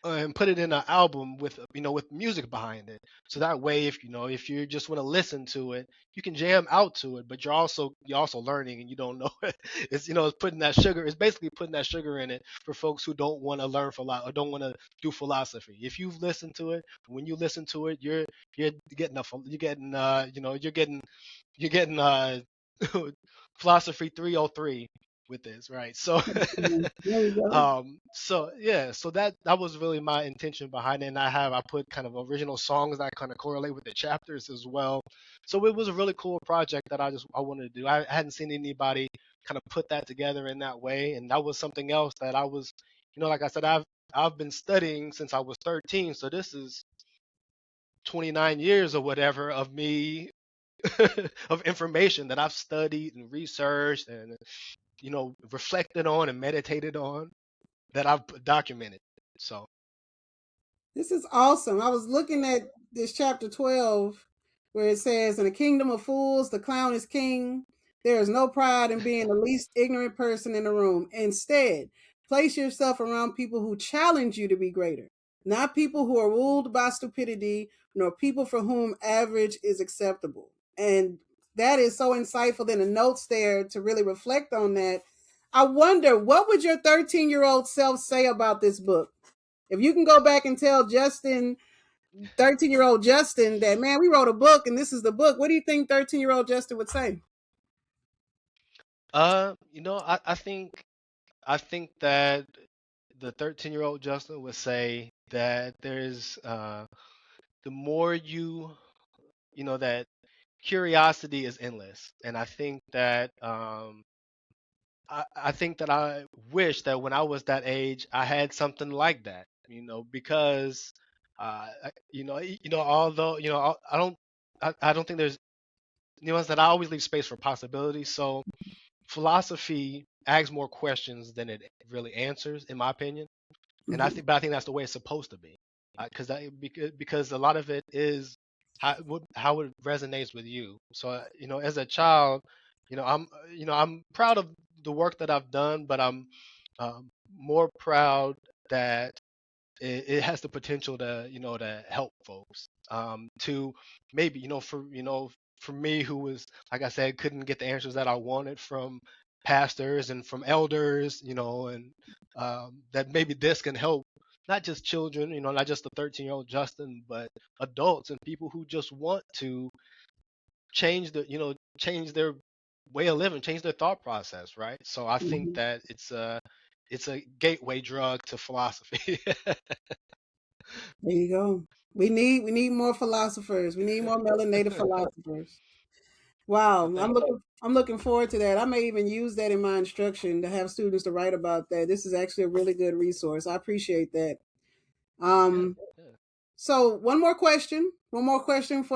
and put it in an album with with music behind it. So that way, if you just want to listen to it, you can jam out to it, but you're also learning and you don't know it. It's putting that sugar. It's basically putting that sugar in it for folks who don't want to learn or don't want to do philosophy. If you've listened to it, when you listen to it, you're getting you're getting you're getting philosophy 303 with this, right? So Mhm. There we go. so yeah, so that was really my intention behind it. And I put kind of original songs that kind of correlate with the chapters as well. So it was a really cool project that I wanted to do. I hadn't seen anybody kind of put that together in that way, and that was something else that I was, like I said, I've been studying since I was 13. So this is 29 years or whatever of me of information that I've studied and researched and reflected on and meditated on that I've documented. So, This is awesome. I was looking at this chapter 12 where it says, in a kingdom of fools, the clown is king. There is no pride in being the least ignorant person in the room. Instead, place yourself around people who challenge you to be greater, not people who are ruled by stupidity, nor people for whom average is acceptable. And that is so insightful in the notes there to really reflect on that. I wonder, what would your 13-year-old self say about this book? If you can go back and tell Justin, 13-year-old Justin, that, man, we wrote a book and this is the book, what do you think 13-year-old Justin would say? I think that the 13-year-old Justin would say that there's the more that curiosity is endless, and I think that I wish that when I was that age I had something like that, because although I don't think there's that I always leave space for possibility. So philosophy asks more questions than it really answers, in my opinion. And Mm-hmm. but I think that's the way it's supposed to be, because a lot of it is how it resonates with you. So as a child, I'm proud of the work that I've done, but I'm more proud that it has the potential to help folks, to maybe for me, who was, like I said, couldn't get the answers that I wanted from pastors and from elders, and that maybe this can help not just children, not just the 13-year-old Justin, but adults and people who just want to change their way of living, change their thought process, right? So I think Mhm. that it's a gateway drug to philosophy. There you go. We need more philosophers. We need more melanated philosophers. Wow, Well, thank I'm looking forward to that. I may even use that in my instruction to have students to write about that. This is actually a really good resource. I appreciate that. you. Yeah, Um, yeah. so one more question for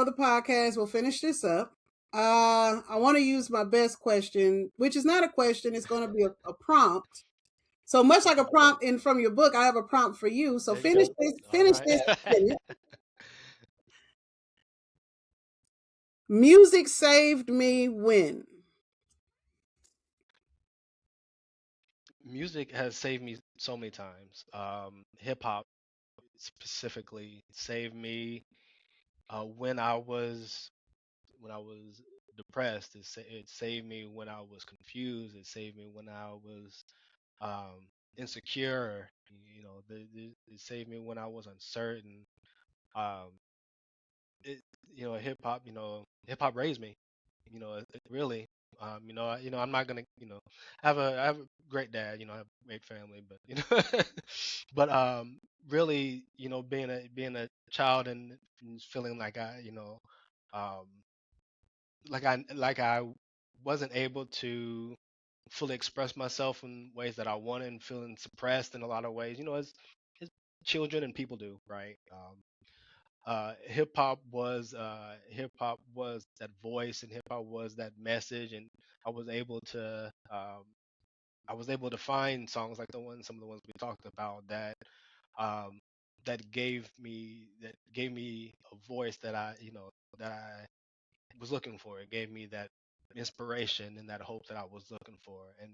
the podcast. We'll finish this up. I want to use my best question, which is not a question. It's going to be a prompt. So much like a prompt in from your book, I have a prompt for you. So There you go. All finish right. this sentence. Music saved me when. Music has saved me so many times. Hip hop specifically saved me when I was depressed. It saved me when I was confused. It saved me when I was insecure. You know, it saved me when I was uncertain. Um, it, hip hop raised me. Really. I'm not gonna, I have a great dad. I have a great family, but but really, being a child and feeling like um, I wasn't able to fully express myself in ways that I wanted, and feeling suppressed in a lot of ways, as children and people do, right? Hip hop was that voice, and hip hop was that message, and I was able to find songs like some of the ones we talked about um, that gave me a voice that I was looking for. It gave me that inspiration and that hope that I was looking for, and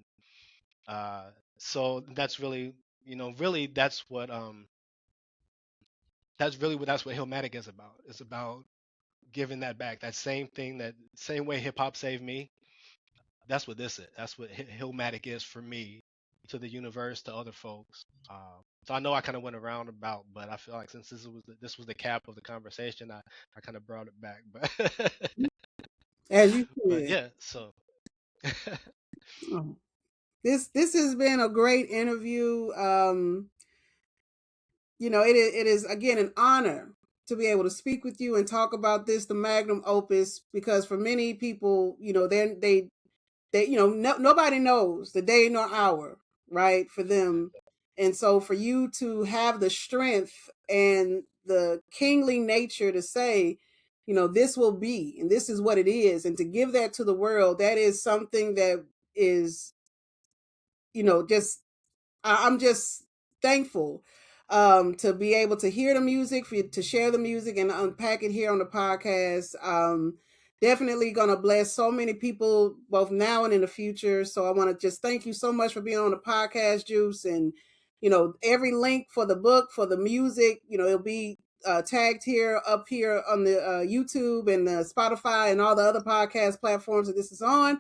uh, so that's really, really that's what Hillmatic is about. It's about giving that back. That same thing, that same way hip hop saved me. That's what this is. That's what Hillmatic is for me, to the universe, to other folks. So I know I kind of went around about, but I feel like since this was the cap of the conversation, I kind of brought it back. But As you but should. yeah, so Oh. This has been a great interview. It is again an honor to be able to speak with you and talk about this, the magnum opus, because for many people, they nobody knows the day nor hour, right, for them. And so for you to have the strength and the kingly nature to say, this will be, and this is what it is, and to give that to the world, that is something that is, just I'm just thankful to be able to hear the music, for you to share the music and unpack it here on the podcast. Definitely going to bless so many people both now and in the future. So I want to just thank you so much for being on the podcast, Juice. And, every link for the book, for the music, it'll be tagged here, up here on the YouTube and the Spotify and all the other podcast platforms that this is on.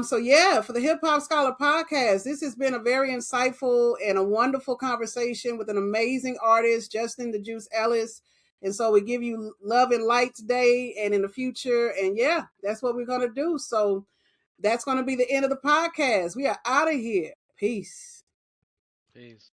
So yeah, for the Hip Hop Scholar podcast, this has been a very insightful and a wonderful conversation with an amazing artist, Justin the Juice Ellis. And so we give you love and light today and in the future. And yeah, that's what we're gonna do. So that's gonna be the end of the podcast. We are out of here. Peace. peace.